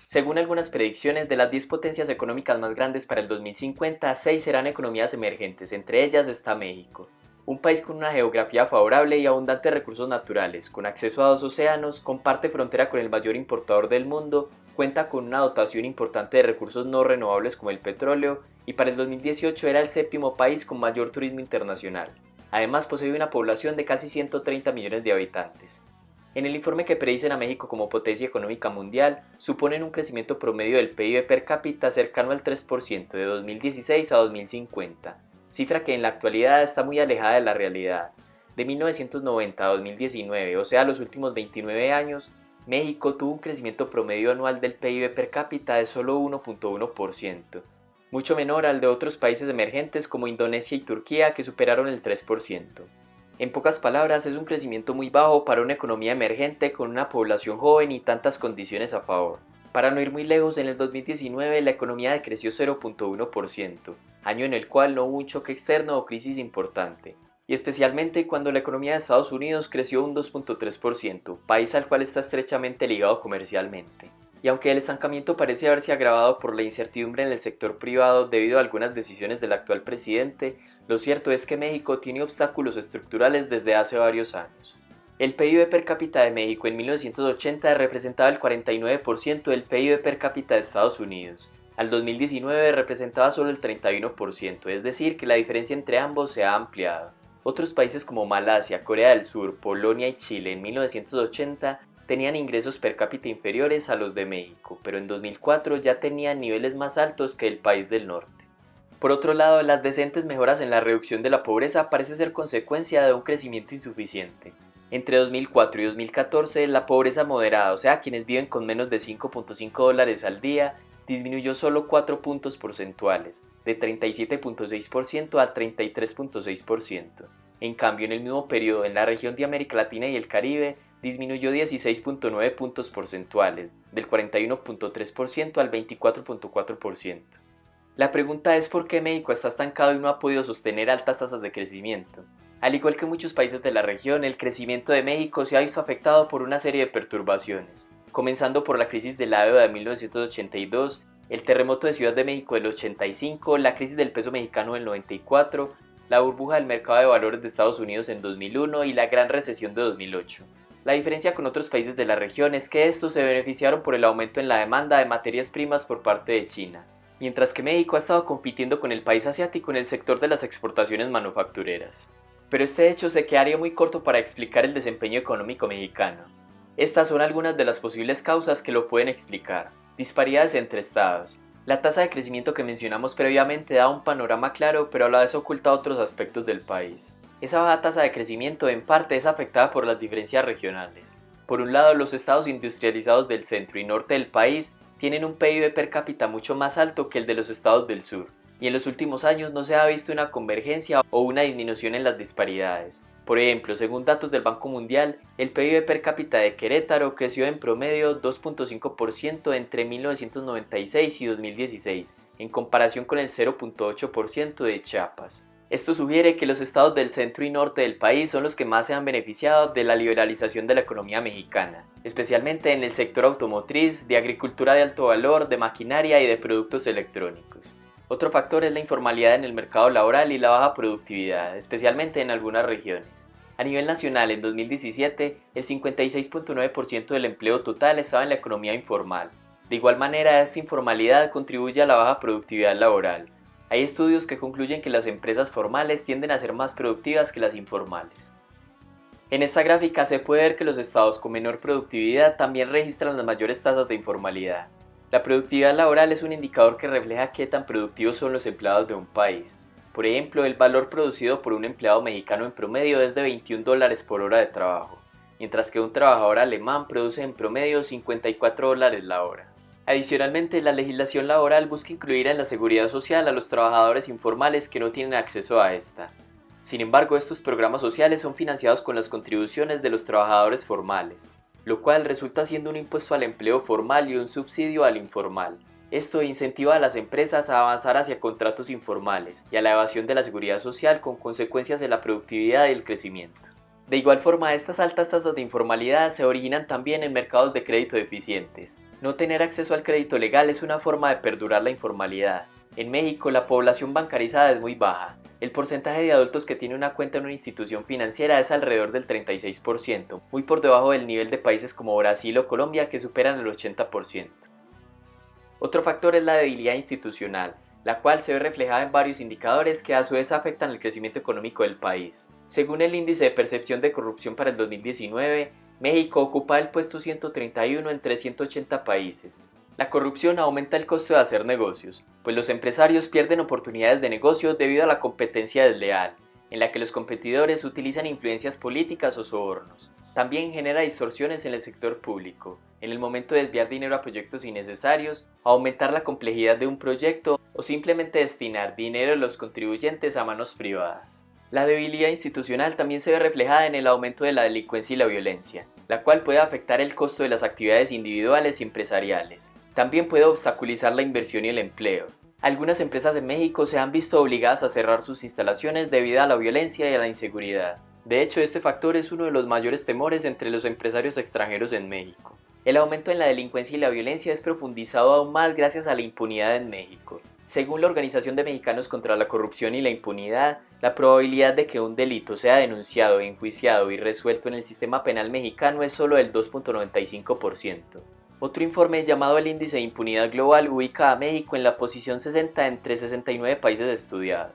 Según algunas predicciones, de las 10 potencias económicas más grandes para el 2050, 6 serán economías emergentes, entre ellas está México. Un país con una geografía favorable y abundantes recursos naturales, con acceso a 2 océanos, comparte frontera con el mayor importador del mundo, cuenta con una dotación importante de recursos no renovables como el petróleo, y para el 2018 era el séptimo país con mayor turismo internacional. Además posee una población de casi 130 millones de habitantes. En el informe que predicen a México como potencia económica mundial, suponen un crecimiento promedio del PIB per cápita cercano al 3% de 2016 a 2050, cifra que en la actualidad está muy alejada de la realidad. De 1990 a 2019, o sea los últimos 29 años, México tuvo un crecimiento promedio anual del PIB per cápita de solo 1.1%, mucho menor al de otros países emergentes como Indonesia y Turquía que superaron el 3%. En pocas palabras, es un crecimiento muy bajo para una economía emergente con una población joven y tantas condiciones a favor. Para no ir muy lejos, en el 2019 la economía decreció 0.1%, año en el cual no hubo un choque externo o crisis importante, y especialmente cuando la economía de Estados Unidos creció un 2.3%, país al cual está estrechamente ligado comercialmente. Y aunque el estancamiento parece haberse agravado por la incertidumbre en el sector privado debido a algunas decisiones del actual presidente, lo cierto es que México tiene obstáculos estructurales desde hace varios años. El PIB per cápita de México en 1980 representaba el 49% del PIB per cápita de Estados Unidos. Al 2019 representaba solo el 31%, es decir, que la diferencia entre ambos se ha ampliado. Otros países como Malasia, Corea del Sur, Polonia y Chile en 1980 tenían ingresos per cápita inferiores a los de México, pero en 2004 ya tenían niveles más altos que el país del norte. Por otro lado, las decentes mejoras en la reducción de la pobreza parece ser consecuencia de un crecimiento insuficiente. Entre 2004 y 2014, la pobreza moderada, o sea, quienes viven con menos de $5.5 al día, disminuyó solo 4 puntos porcentuales, de 37.6% a 33.6%. En cambio, en el mismo periodo, en la región de América Latina y el Caribe, disminuyó 16.9 puntos porcentuales, del 41.3% al 24.4%. La pregunta es por qué México está estancado y no ha podido sostener altas tasas de crecimiento. Al igual que muchos países de la región, el crecimiento de México se ha visto afectado por una serie de perturbaciones, comenzando por la crisis de la deuda de 1982, el terremoto de Ciudad de México del 85, la crisis del peso mexicano del 94, la burbuja del mercado de valores de Estados Unidos en 2001 y la gran recesión de 2008. La diferencia con otros países de la región es que estos se beneficiaron por el aumento en la demanda de materias primas por parte de China, mientras que México ha estado compitiendo con el país asiático en el sector de las exportaciones manufactureras. Pero este hecho se quedaría muy corto para explicar el desempeño económico mexicano. Estas son algunas de las posibles causas que lo pueden explicar. Disparidades entre estados. La tasa de crecimiento que mencionamos previamente da un panorama claro, pero a la vez oculta otros aspectos del país. Esa baja tasa de crecimiento en parte es afectada por las diferencias regionales. Por un lado, los estados industrializados del centro y norte del país tienen un PIB per cápita mucho más alto que el de los estados del sur, y en los últimos años no se ha visto una convergencia o una disminución en las disparidades. Por ejemplo, según datos del Banco Mundial, el PIB per cápita de Querétaro creció en promedio 2.5% entre 1996 y 2016, en comparación con el 0.8% de Chiapas. Esto sugiere que los estados del centro y norte del país son los que más se han beneficiado de la liberalización de la economía mexicana, especialmente en el sector automotriz, de agricultura de alto valor, de maquinaria y de productos electrónicos. Otro factor es la informalidad en el mercado laboral y la baja productividad, especialmente en algunas regiones. A nivel nacional, en 2017, el 56.9% del empleo total estaba en la economía informal. De igual manera, esta informalidad contribuye a la baja productividad laboral. Hay estudios que concluyen que las empresas formales tienden a ser más productivas que las informales. En esta gráfica se puede ver que los estados con menor productividad también registran las mayores tasas de informalidad. La productividad laboral es un indicador que refleja qué tan productivos son los empleados de un país. Por ejemplo, el valor producido por un empleado mexicano en promedio es de $21 por hora de trabajo, mientras que un trabajador alemán produce en promedio $54 la hora. Adicionalmente, la legislación laboral busca incluir en la seguridad social a los trabajadores informales que no tienen acceso a esta. Sin embargo, estos programas sociales son financiados con las contribuciones de los trabajadores formales, lo cual resulta siendo un impuesto al empleo formal y un subsidio al informal. Esto incentiva a las empresas a avanzar hacia contratos informales y a la evasión de la seguridad social con consecuencias en la productividad y el crecimiento. De igual forma, estas altas tasas de informalidad se originan también en mercados de crédito deficientes. No tener acceso al crédito legal es una forma de perdurar la informalidad. En México, la población bancarizada es muy baja. El porcentaje de adultos que tiene una cuenta en una institución financiera es alrededor del 36%, muy por debajo del nivel de países como Brasil o Colombia que superan el 80%. Otro factor es la debilidad institucional, la cual se ve reflejada en varios indicadores que a su vez afectan el crecimiento económico del país. Según el índice de percepción de corrupción para el 2019, México ocupa el puesto 131 entre 180 países. La corrupción aumenta el costo de hacer negocios, pues los empresarios pierden oportunidades de negocio debido a la competencia desleal, en la que los competidores utilizan influencias políticas o sobornos. También genera distorsiones en el sector público, en el momento de desviar dinero a proyectos innecesarios, aumentar la complejidad de un proyecto o simplemente destinar dinero de los contribuyentes a manos privadas. La debilidad institucional también se ve reflejada en el aumento de la delincuencia y la violencia, la cual puede afectar el costo de las actividades individuales y empresariales. También puede obstaculizar la inversión y el empleo. Algunas empresas en México se han visto obligadas a cerrar sus instalaciones debido a la violencia y a la inseguridad. De hecho, este factor es uno de los mayores temores entre los empresarios extranjeros en México. El aumento en la delincuencia y la violencia es profundizado aún más gracias a la impunidad en México. Según la Organización de Mexicanos contra la Corrupción y la Impunidad, la probabilidad de que un delito sea denunciado, enjuiciado y resuelto en el sistema penal mexicano es solo del 2.95%. Otro informe llamado el Índice de Impunidad Global ubica a México en la posición 60 entre 69 países estudiados.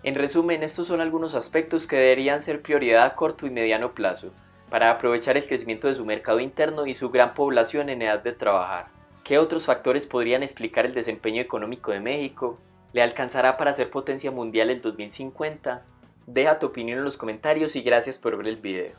En resumen, estos son algunos aspectos que deberían ser prioridad a corto y mediano plazo, para aprovechar el crecimiento de su mercado interno y su gran población en edad de trabajar. ¿Qué otros factores podrían explicar el desempeño económico de México? ¿Le alcanzará para ser potencia mundial en 2050? Deja tu opinión en los comentarios y gracias por ver el video.